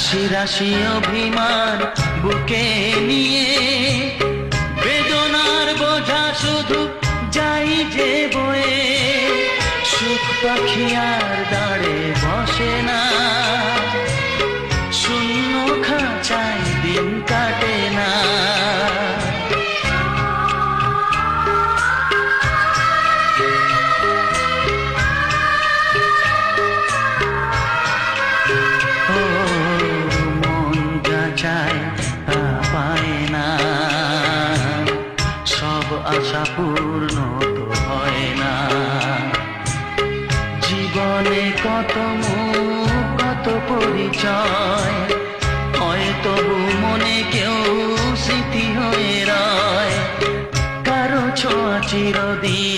রাশি রাশি অভিমান বুকে নিয়ে বেদনার বোঝা শুধু যাই যে বয়ে সুখ পাখি আর দাঁড়ে বসে না শূন্য খাঁচায় দিন কাটে না চায় তা পায় না সব আশা পূর্ণ তো হয় না জীবনে কত মুখ কত পরিচয় হয় তবু মনে কেউ স্মৃতি হয়ে রয় কারো ছোঁয়া চিরদিন